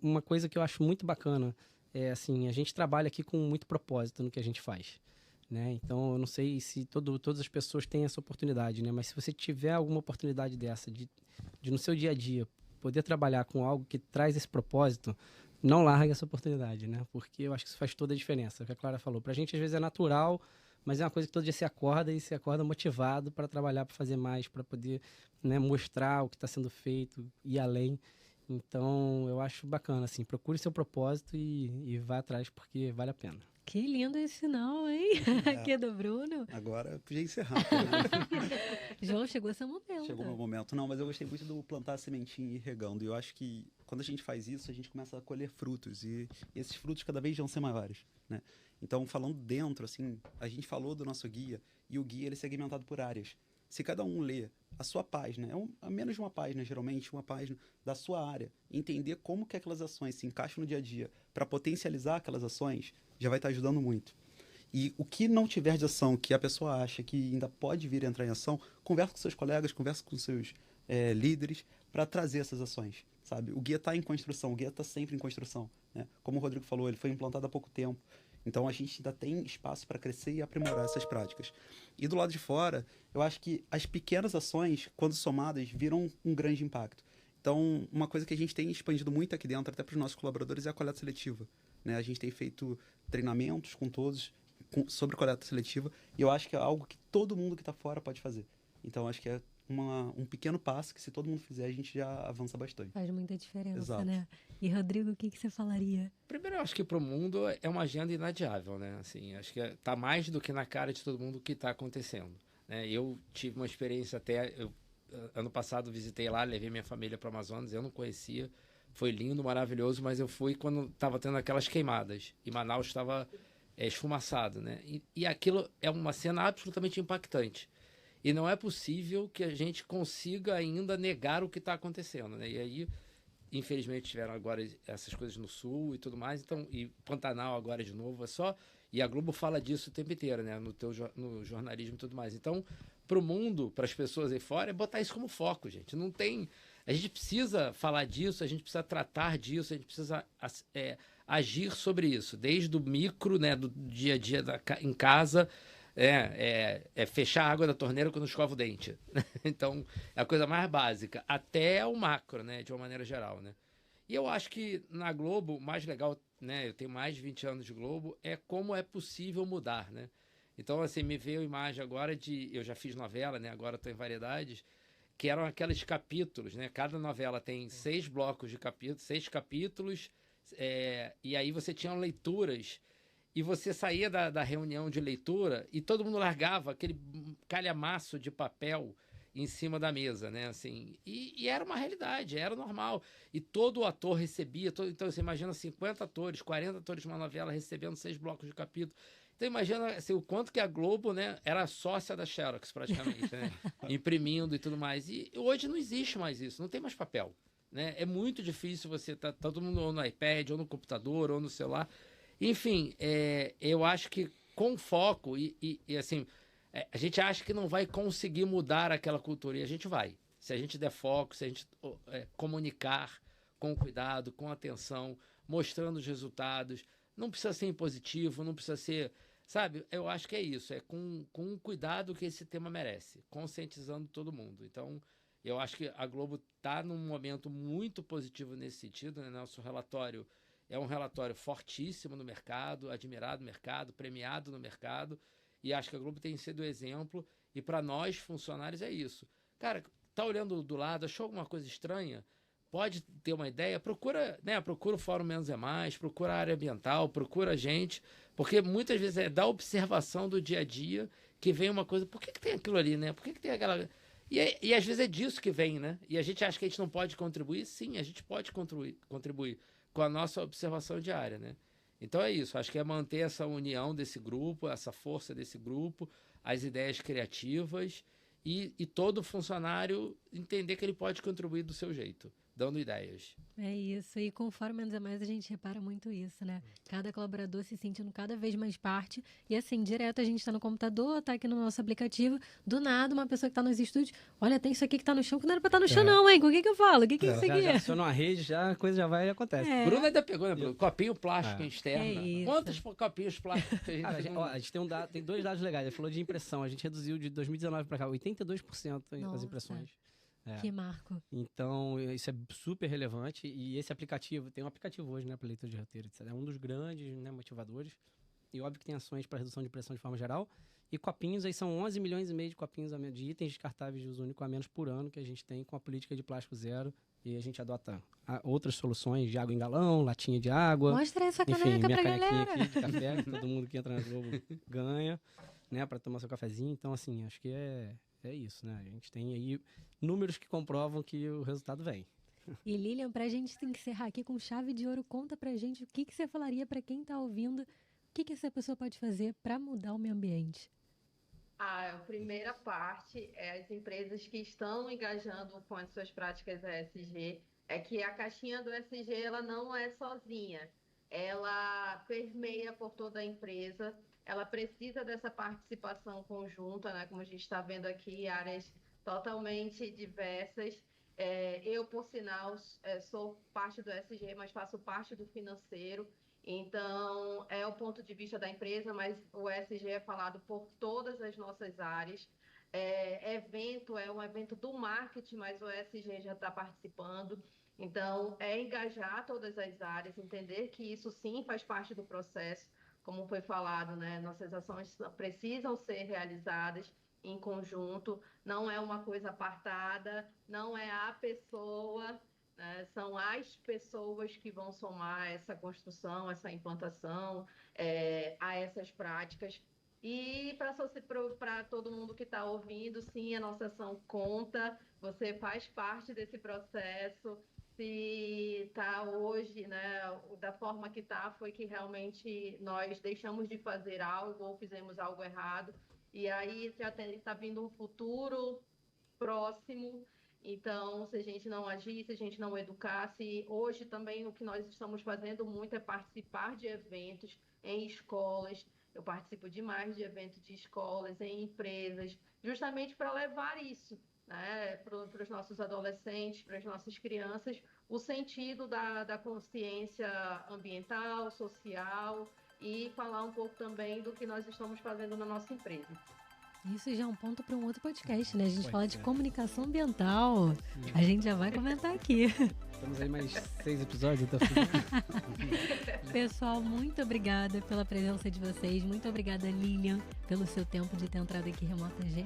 Speaker 2: uma coisa que eu acho muito bacana é assim, a gente trabalha aqui com muito propósito no que a gente faz. Né? Então, eu não sei se todas as pessoas têm essa oportunidade, né? Mas se você tiver alguma oportunidade dessa, de no seu dia a dia poder trabalhar com algo que traz esse propósito, não largue essa oportunidade, né? Porque eu acho que isso faz toda a diferença. O que a Clara falou, pra gente às vezes é natural, mas é uma coisa que todo dia se acorda motivado para trabalhar, para fazer mais, para poder, né, mostrar o que está sendo feito, ir além. Então, eu acho bacana, assim, procure seu propósito e vá atrás, porque vale a pena.
Speaker 1: Que lindo esse final, hein? Aqui é do Bruno.
Speaker 3: Agora podia encerrar. Né?
Speaker 1: João, chegou esse momento.
Speaker 3: Chegou o meu momento. Não, mas eu gostei muito do plantar a sementinha e ir regando. E eu acho que quando a gente faz isso, a gente começa a colher frutos. E esses frutos cada vez vão ser maiores, né? Então, falando dentro, assim, a gente falou do nosso guia. E o guia ele é segmentado por áreas. Se cada um lê a sua página, é menos de uma página, geralmente, uma página da sua área, entender como que aquelas ações se encaixam no dia a dia para potencializar aquelas ações, já vai estar ajudando muito. E o que não tiver de ação, que a pessoa acha que ainda pode vir a entrar em ação, conversa com seus colegas, conversa com seus líderes para trazer essas ações, sabe? O guia está em construção, o guia está sempre em construção, né? Como o Rodrigo falou, ele foi implantado há pouco tempo. Então, a gente ainda tem espaço para crescer e aprimorar essas práticas. E do lado de fora, eu acho que as pequenas ações, quando somadas, viram um grande impacto. Então, uma coisa que a gente tem expandido muito aqui dentro, até para os nossos colaboradores, é a coleta seletiva, né? A gente tem feito treinamentos com todos sobre coleta seletiva e eu acho que é algo que todo mundo que está fora pode fazer. Então, acho que é um pequeno passo que, se todo mundo fizer, a gente já avança bastante.
Speaker 1: Faz muita diferença,
Speaker 3: Exato.
Speaker 1: né? E, Rodrigo, o que você falaria?
Speaker 4: Primeiro, eu acho que para o mundo é uma agenda inadiável, né? Assim, acho que está mais do que na cara de todo mundo o que está acontecendo, né? Eu tive uma experiência ano passado visitei lá, levei minha família para o Amazonas, eu não conhecia, foi lindo, maravilhoso, mas eu fui quando estava tendo aquelas queimadas e Manaus estava esfumaçado, né? E aquilo é uma cena absolutamente impactante. E não é possível que a gente consiga ainda negar o que está acontecendo, né? E aí, infelizmente, tiveram agora essas coisas no Sul e tudo mais, então, e Pantanal agora de novo, e a Globo fala disso o tempo inteiro, né? No jornalismo e tudo mais. Então, para o mundo, para as pessoas aí fora, é botar isso como foco, gente. Não tem... A gente precisa falar disso, a gente precisa tratar disso, a gente precisa agir sobre isso, desde o micro, né, do dia a dia em casa, fechar a água da torneira quando escova o dente. Então, é a coisa mais básica, até o macro, né, de uma maneira geral, né? E eu acho que na Globo, o mais legal, né, eu tenho mais de 20 anos de Globo, é como é possível mudar, né? Então, assim, me veio a imagem agora eu já fiz novela, né, agora estou em Variedades, que eram aqueles capítulos, né? Cada novela tem 6 blocos de capítulos, 6 capítulos, e aí você tinha leituras, e você saía da reunião de leitura e todo mundo largava aquele calhamaço de papel em cima da mesa, né? Assim, e era uma realidade, era normal. E todo ator recebia, então você imagina 50 atores, 40 atores de uma novela recebendo 6 blocos de capítulo. Então imagina assim, o quanto que a Globo, né, era sócia da Xerox praticamente, né? Imprimindo e tudo mais. E hoje não existe mais isso, não tem mais papel, né? É muito difícil você tá todo mundo ou no iPad, ou no computador, ou no celular. Enfim, eu acho que com foco e assim, a gente acha que não vai conseguir mudar aquela cultura, e a gente vai. Se a gente der foco, se a gente comunicar com cuidado, com atenção, mostrando os resultados. Não precisa ser impositivo, não precisa ser... Sabe, eu acho que é isso, com o cuidado que esse tema merece, conscientizando todo mundo. Então, eu acho que a Globo está num momento muito positivo nesse sentido, né? Nosso relatório, É um relatório fortíssimo no mercado, admirado no mercado, premiado no mercado, e acho que a Globo tem sido exemplo, e para nós, funcionários, é isso. Cara, tá olhando do lado, achou alguma coisa estranha? Pode ter uma ideia, procura o Fórum Menos é Mais, procura a área ambiental, procura a gente, porque muitas vezes é da observação do dia a dia que vem uma coisa, por que tem aquilo ali, né? Por que tem aquela... E às vezes é disso que vem, né? E a gente acha que a gente não pode contribuir. Sim, a gente pode contribuir com a nossa observação diária, né? Então é isso, acho que é manter essa união desse grupo, essa força desse grupo, as ideias criativas e todo funcionário entender que ele pode contribuir do seu jeito, dando ideias.
Speaker 1: É isso, e com o Fórum Menos é Mais a gente repara muito isso, né? Cada colaborador se sentindo cada vez mais parte, e assim, direto a gente está no computador, tá aqui no nosso aplicativo, do nada uma pessoa que está nos estúdios, olha, tem isso aqui que tá no chão, que não era pra estar no chão não, hein? Com o que eu falo? O que é isso aqui?
Speaker 2: Já aciona uma rede, a coisa já vai e acontece.
Speaker 4: Bruno ainda pegou, né, Bruno? Copinho plástico externo.
Speaker 1: É isso.
Speaker 4: Quantos copinhos plásticos que a gente
Speaker 2: a gente tem dois dados legais, ele falou de impressão, a gente reduziu de 2019 para cá, 82% das impressões.
Speaker 1: Que marco.
Speaker 2: Então, isso é super relevante. E esse aplicativo, tem um aplicativo hoje, né, para leitura de roteiro, etc. É um dos grandes, né, motivadores. E óbvio que tem ações para redução de pressão de forma geral. E copinhos, aí são 11 milhões e meio de copinhos de itens descartáveis de uso único a menos por ano que a gente tem com a política de plástico zero. E a gente adota outras soluções de água em galão, latinha de água.
Speaker 1: Mostra essa
Speaker 2: enfim,
Speaker 1: caneca
Speaker 2: minha
Speaker 1: pra
Speaker 2: canequinha
Speaker 1: galera.
Speaker 2: aqui de café, que todo mundo que entra na Globo ganha, né, para tomar seu cafezinho. Então, assim, acho que é isso, né? A gente tem aí números que comprovam que o resultado vem.
Speaker 1: E Lilian, pra gente encerrar aqui com chave de ouro, conta pra gente o que você falaria pra quem tá ouvindo, o que essa pessoa pode fazer pra mudar o meio ambiente?
Speaker 5: A primeira parte é as empresas que estão engajando com as suas práticas ESG, é que a caixinha do ESG ela não é sozinha, ela permeia por toda a empresa, ela precisa dessa participação conjunta, né? Como a gente está vendo aqui, áreas totalmente diversas. Eu, por sinal, sou parte do ESG, mas faço parte do financeiro. Então, é o ponto de vista da empresa, mas o ESG é falado por todas as nossas áreas. É um evento do marketing, mas o ESG já está participando. Então, é engajar todas as áreas, entender que isso sim faz parte do processo. Como foi falado, né? Nossas ações precisam ser realizadas em conjunto, não é uma coisa apartada, não é a pessoa, né? São as pessoas que vão somar essa construção, essa implantação a essas práticas. E para todo mundo que está ouvindo, sim, a nossa ação conta, você faz parte desse processo. Se está hoje, né, da forma que está, foi que realmente nós deixamos de fazer algo ou fizemos algo errado. E aí já está vindo um futuro próximo. Então, se a gente não agir, se a gente não educasse, hoje também o que nós estamos fazendo muito é participar de eventos em escolas. Eu participo demais de eventos de escolas, em empresas, justamente para levar isso, né, para os nossos adolescentes, para as nossas crianças, o sentido da consciência ambiental, social e falar um pouco também do que nós estamos fazendo na nossa empresa.
Speaker 1: Isso já é um ponto para um outro podcast, né? A gente fala de comunicação ambiental. A gente já vai comentar aqui.
Speaker 2: Temos aí mais 6 episódios até o final.
Speaker 1: Pessoal, muito obrigada pela presença de vocês. Muito obrigada, Lilian, pelo seu tempo de ter entrado aqui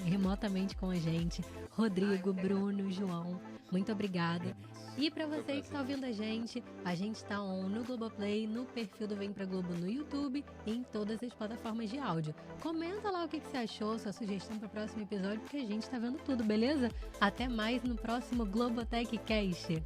Speaker 1: remotamente com a gente. Rodrigo, Bruno, João, muito obrigada. E para você que está ouvindo a gente está no Globoplay, no perfil do Vem Pra Globo no YouTube e em todas as plataformas de áudio. Comenta lá o que você achou, sua sugestão para o próximo episódio, porque a gente está vendo tudo, beleza? Até mais no próximo Globotech Cast.